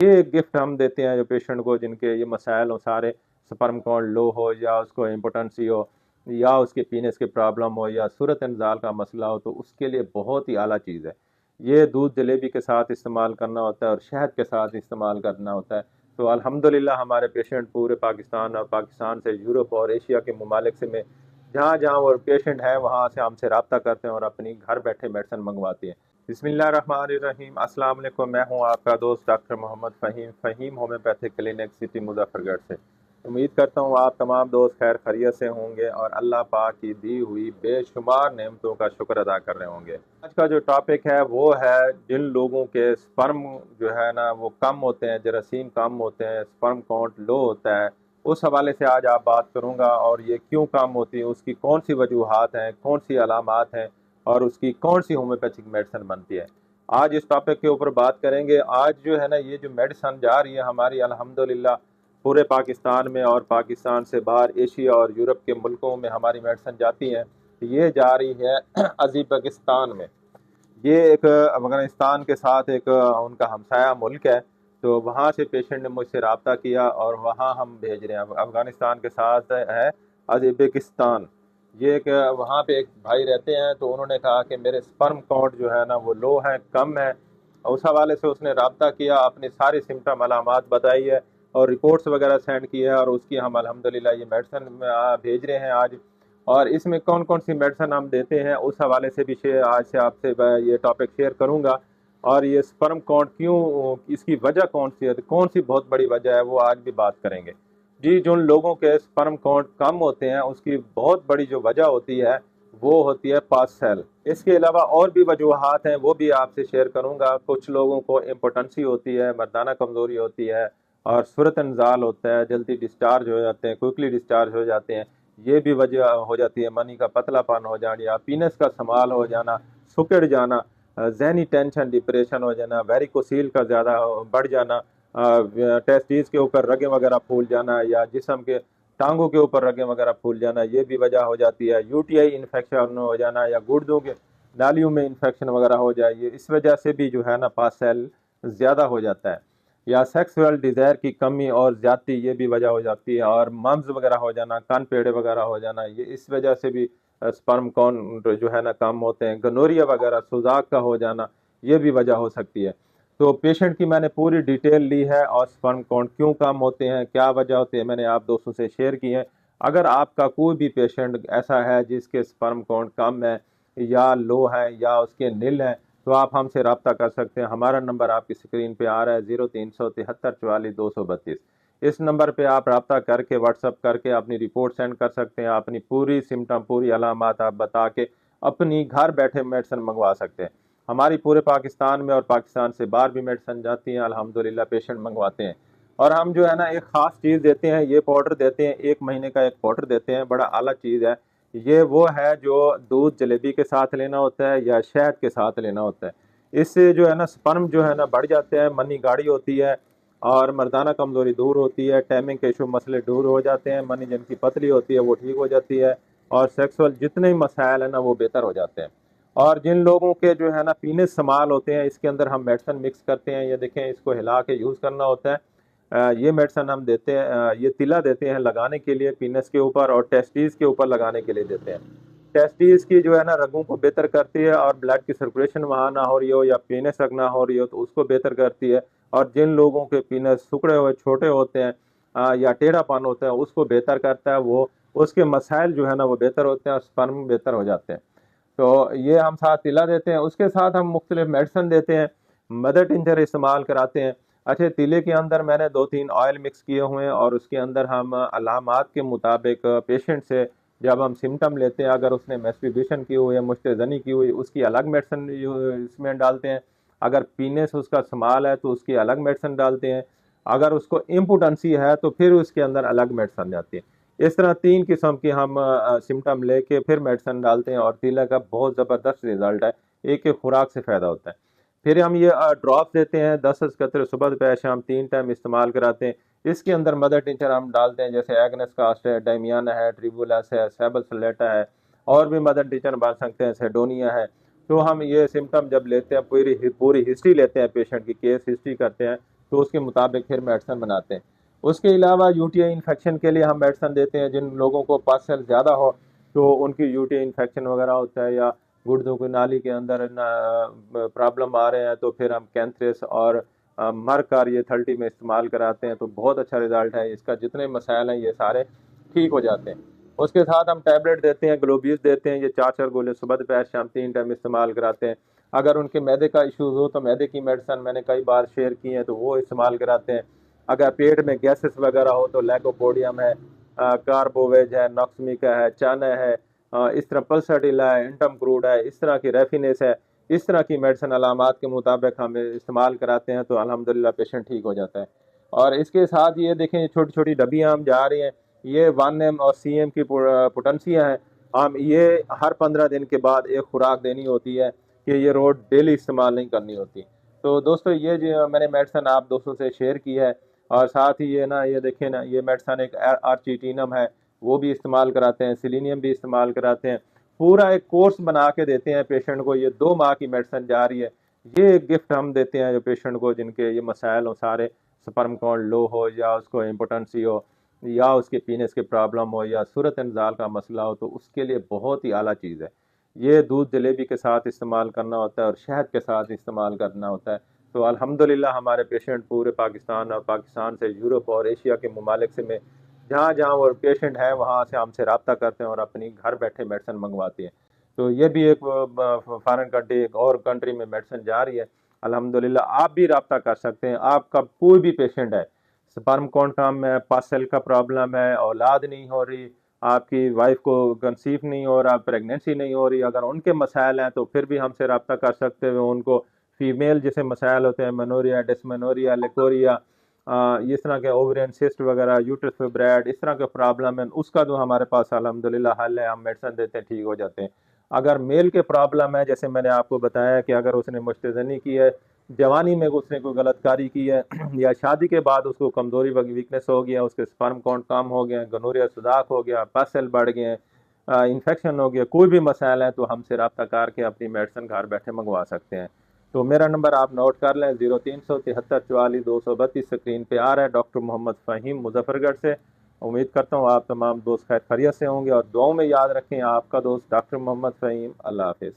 ये एक गिफ्ट हम देते हैं जो पेशेंट को जिनके ये मसाइल हो सारे, स्पर्म काउंट लो हो या उसको इम्पोटेंसी हो या उसके पीनेस की प्रॉब्लम हो या सूरत इंजाल का मसला हो, तो उसके लिए बहुत ही आला चीज़ है। ये दूध जलेबी के साथ इस्तेमाल करना होता है और शहद के साथ इस्तेमाल करना होता है। तो अल्हम्दुलिल्लाह हमारे पेशेंट पूरे पाकिस्तान और पाकिस्तान से यूरोप और एशिया के ममालिक से में जहाँ जहाँ वो पेशेंट है वहाँ से हमसे रब्ता करते हैं और अपनी घर बैठे मेडिसिन मंगवाते हैं। बिस्मिल्लाहिर्रहमानिर्रहीम, अस्सलाम वालेकुम। मैं हूं आपका दोस्त doctor Mohammad Faheem, Faheem homeopathic clinic city Muzaffargarh से। उम्मीद करता हूं आप तमाम दोस्त खैर खैरियत से होंगे और अल्लाह पाक की दी हुई बेशुमार नेमतों का शुक्र अदा कर रहे होंगे। आज का जो टॉपिक है वो है जिन लोगों के स्पर्म जो है ना वो कम होते हैं, जरासीम कम होते हैं, स्पर्म काउंट लो होता है, उस हवाले से आज आप बात करूंगा। और ये क्यों कम होती है, उसकी कौन सी वजूहात हैं, कौन सी अलामात हैं और उसकी कौन सी होम्योपैथिक मेडिसिन बनती है, आज इस टॉपिक के ऊपर बात करेंगे। आज जो है ना ये जो मेडिसिन जा रही है हमारी अल्हम्दुलिल्लाह पूरे पाकिस्तान में और पाकिस्तान से बाहर एशिया और यूरोप के मुल्कों में हमारी मेडिसिन जाती है, ये जा रही है अज़रबैजान में। ये एक अफ़गानिस्तान के साथ एक उनका हमसाया मुल्क है। तो वहाँ से पेशेंट ने मुझसे रब्ता किया और वहाँ हम भेज रहे हैं। अफ़गानिस्तान के साथ है अज़रबैजान। ये एक वहाँ पे एक भाई रहते हैं, तो उन्होंने कहा कि मेरे स्पर्म काउंट जो है ना वो लो है, कम है। उस हवाले से उसने रब्ता किया, अपनी सारी सिम्टम अलामात बताई है और रिपोर्ट्स वगैरह सेंड की है और उसकी हम अल्हम्दुलिल्लाह ये मेडिसिन भेज रहे हैं आज। और इसमें कौन कौन सी मेडिसिन हम देते हैं उस हवाले से भी शेयर आज से आपसे ये टॉपिक शेयर करूंगा। और ये स्पर्म काउंट क्यों, इसकी वजह कौन सी है, कौन सी बहुत बड़ी वजह है, वो आज भी बात करेंगे। जी, जिन लोगों के स्पर्म काउंट कम होते हैं उसकी बहुत बड़ी जो वजह होती है वो होती है पास सेल। इसके अलावा और भी वजूहात हैं, वो भी आपसे शेयर करूंगा। कुछ लोगों को इम्पोटेंसी होती है, मर्दाना कमजोरी होती है और सूरत इंजाल होता है, जल्दी डिस्चार्ज हो जाते हैं, क्विकली डिस्चार्ज हो जाते हैं। ये भी वजह हो जाती है। मनी का पतलापन हो जाना या पीनस का संभाल हो जाना, सुकड़ जाना, जहनी टेंशन डिप्रेशन हो जाना, वेरिकोसील का ज़्यादा बढ़ जाना, टेस्टिस के ऊपर रगें वगैरह फूल जाना या जिस्म के टांगों के ऊपर रगें वगैरह फूल जाना, ये भी वजह हो जाती है। यूटीआई इन्फेक्शन हो जाना या गुर्दों के नालियों में इन्फेक्शन वगैरह हो जाए, ये इस वजह से भी जो है ना पास सेल ज़्यादा हो जाता है। या सेक्सुअल डिज़ायर की कमी और ज़्यादती, ये भी वजह हो जाती है। और मम्स वगैरह हो जाना, कान पेड़े वगैरह हो जाना, ये इस वजह से भी स्पर्म काउंट जो है ना कम होते हैं। गनोरिया वगैरह, सुजाक का हो जाना, ये भी वजह हो सकती है। तो पेशेंट की मैंने पूरी डिटेल ली है और स्पर्म काउंट क्यों कम होते हैं, क्या वजह होती है, मैंने आप दोस्तों से शेयर की है। अगर आपका कोई भी पेशेंट ऐसा है जिसके स्पर्म काउंट कम है या लो है या उसके नील है, तो आप हमसे रब्ता कर सकते हैं। हमारा नंबर आपकी स्क्रीन पे आ रहा है 0373 44 232। इस नंबर पे आप रब्ता करके व्हाट्सअप करके अपनी रिपोर्ट सेंड कर सकते हैं, अपनी पूरी सिम्टम पूरी अलामत आप बता के अपनी घर बैठे मेडिसिन मंगवा सकते हैं। हमारी पूरे पाकिस्तान में और पाकिस्तान से बाहर भी मेडिसिन जाती हैं, अल्हम्दुलिल्लाह पेशेंट मंगवाते हैं। और हम जो है ना एक ख़ास चीज़ देते हैं, ये पाउडर देते हैं, 1 महीने का एक पाउडर देते हैं, बड़ा आला चीज़ है। ये वो है जो दूध जलेबी के साथ लेना होता है या शहद के साथ लेना होता है। इससे जो है ना स्पर्म जो है ना बढ़ जाते हैं, मनी गाढ़ी होती है और मर्दाना कमज़ोरी दूर होती है, टाइमिंग के इशू मसले दूर हो जाते हैं, मनी जिनकी पतली होती है वो ठीक हो जाती है और सेक्सुअल जितने ही मसाइल हैं ना वो बेहतर हो जाते हैं। और जिन लोगों के जो है ना पीनस समाल होते हैं, इसके अंदर हम मेडिसिन मिक्स करते हैं। ये देखें, इसको हिला के यूज़ करना होता है। ये मेडिसिन हम देते हैं, ये तिला देते हैं लगाने के लिए पीनस के ऊपर और टेस्टिस के ऊपर लगाने के लिए देते हैं। टेस्टिस की जो है ना रगों को बेहतर करती है और ब्लड की सर्कुलेशन वहाँ ना हो रही हो या पीनस रग ना हो रही हो तो उसको बेहतर करती है। और जिन लोगों के पीनस सिकुड़े हुए छोटे होते हैं या टेढ़ापन होता है उसको बेहतर करता है। वो उसके मसाइल जो है ना वो बेहतर होते हैं और स्पर्म बेहतर हो जाते हैं। तो ये हम साथ तिला देते हैं, उसके साथ हम मुख्तलिफ मेडिसिन देते हैं, मदर टिंचर इस्तेमाल कराते हैं। अच्छा, तिले के अंदर मैंने 2-3 ऑयल मिक्स किए हुए हैं और उसके अंदर हम अलामात के मुताबिक पेशेंट से जब हम सिम्टम लेते हैं, अगर उसने मेस्टरबेशन की हुई है, मुश्तज़नी की हुई, उसकी अलग मेडिसिन इसमें डालते हैं। अगर पीने से उसका संभाल है तो उसकी अलग मेडिसिन डालते हैं। अगर उसको इम्पोटेंसी है तो फिर उसके अंदर अलग मेडिसिन जाती है। इस तरह 3 किस्म की हम सिम्टम लेके फिर मेडिसिन डालते हैं और तिला का बहुत ज़बरदस्त रिजल्ट है। एक एक खुराक से फ़ायदा होता है। फिर हम ये ड्रॉप देते हैं 10 कतरे सुबह दोपहर शाम 3 टाइम इस्तेमाल कराते हैं। इसके अंदर मदर टिंचर हम डालते हैं, जैसे एग्नेस कास्ट है, डायमियाना है, ट्रिबुलस है, सेबलसलेटा है और भी मदर टिंचर डाल सकते हैं, सेडोनिया है। तो हम ये सिम्टम जब लेते हैं, पूरी पूरी हिस्ट्री लेते हैं, पेशेंट की केस हिस्ट्री करते हैं, तो उसके मुताबिक फिर मेडिसिन बनाते हैं। उसके अलावा यूटीआई इन्फेक्शन के लिए हम मेडिसिन देते हैं। जिन लोगों को पस सेल ज़्यादा हो तो उनकी यूटीआई इन्फेक्शन वगैरह होता है या गुर्दों की नाली के अंदर प्रॉब्लम आ रहे हैं तो फिर हम कैंथ्रेस और मरकर ये 30 में इस्तेमाल कराते हैं, तो बहुत अच्छा रिजल्ट है इसका। जितने मसाइल हैं ये सारे ठीक हो जाते हैं। उसके साथ हम टैबलेट देते हैं, ग्लोबीज देते हैं। ये 4 गोले सुबह दोपहर शाम 3 टाइम इस्तेमाल कराते हैं। अगर उनके मैदे का इशूज़ हो तो मैदे की मेडिसिन मैंने कई बार शेयर की है, तो वो इस्तेमाल कराते हैं। अगर पेट में गैसेस वगैरह हो तो लैकोपोडियम है, कार्बोवेज है, नॉक्समिका है, चाना है, इस तरह पल्साटिला है, इंटम क्रूड है, इस तरह की रेफिनेस है। इस तरह की मेडिसिन अलामात के मुताबिक हम इस्तेमाल कराते हैं तो अल्हम्दुलिल्लाह पेशेंट ठीक हो जाता है। और इसके साथ ये देखें, छोटी छोटी डब्बियाँ हम जा रही हैं, ये 1 और CM की पोटेंसियाँ हैं। हम ये हर 15 दिन के बाद एक खुराक देनी होती है कि ये रोज डेली इस्तेमाल नहीं करनी होती। तो दोस्तों ये जो मैंने मेडिसिन आप दोस्तों से शेयर की है, और साथ ही ये ना, ये देखें ना, ये मेडिसिन एक आर्चिटिनम है, वो भी इस्तेमाल कराते हैं, सिलीनियम भी इस्तेमाल कराते हैं। पूरा एक कोर्स बना के देते हैं पेशेंट को। ये 2 माह की मेडिसिन जा रही है। ये एक गिफ्ट हम देते हैं जो पेशेंट को जिनके ये मसाइल हो सारे, स्पर्म काउंट लो हो या उसको इम्पोर्टेंसी हो या उसके पीनेस के प्रॉब्लम हो या सूरत इंजाल का मसला हो, तो उसके लिए बहुत ही आला चीज़ है। ये दूध जलेबी के साथ इस्तेमाल करना होता है और शहद के साथ इस्तेमाल करना होता है। तो अल्हम्दुलिल्लाह हमारे पेशेंट पूरे पाकिस्तान और पाकिस्तान से यूरोप और एशिया के ममालिक से में जहाँ जहाँ वो पेशेंट है वहाँ से हमसे रब्ता करते हैं और अपनी घर बैठे मेडिसिन मंगवाते हैं। तो ये भी एक फॉरेन कंट्री, एक और कंट्री में मेडिसिन जा रही है। अल्हम्दुलिल्लाह आप भी रब्ता कर सकते हैं। आपका कोई भी पेशेंट है, स्पर्म काउंट कम है, पास का प्रॉब्लम है, औलाद नहीं हो रही, आपकी वाइफ को कंसीव नहीं हो रहा, प्रेगनेंसी नहीं हो रही, अगर उनके मसाइल हैं तो फिर भी हमसे रब्ता कर सकते हैं। उनको फीमेल जैसे मसाइल होते हैं, मेनोरिया, डिसमेनोरिया, लेकोरिया, इस तरह के ओवरियन सिस्ट वगैरह, यूट्रस फिब्राइड, इस तरह के प्रॉब्लम है, उसका जो हमारे पास अल्हम्दुलिल्लाह हल है, हम मेडिसिन देते हैं, ठीक हो जाते हैं। अगर मेल के प्रॉब्लम है, जैसे मैंने आपको बताया कि अगर उसने मुश्तज़नी की है, जवानी में उसने कोई गलतकारी की है या शादी के बाद उसको कमज़ोरी वीकनेस हो गया, उसके स्पर्म काउंट कम हो गया, गनोरिया सुदाक हो गया, पस सेल बढ़ गए, इन्फेक्शन हो गया, कोई भी मसाइल है, तो हमसे रब्ता करके अपनी मेडिसिन घर बैठे मंगवा सकते हैं। तो मेरा नंबर आप नोट कर लें, 0373 44 232 स्क्रीन पे आ रहा है। डॉक्टर मोहम्मद फ़हीम, मुजफ्फरगढ़ से। उम्मीद करता हूँ आप तमाम दोस्त खैर खैरियत से होंगे और दुआओं में याद रखें। आपका दोस्त डॉक्टर मोहम्मद फ़हीम। अल्लाह हाफिज़।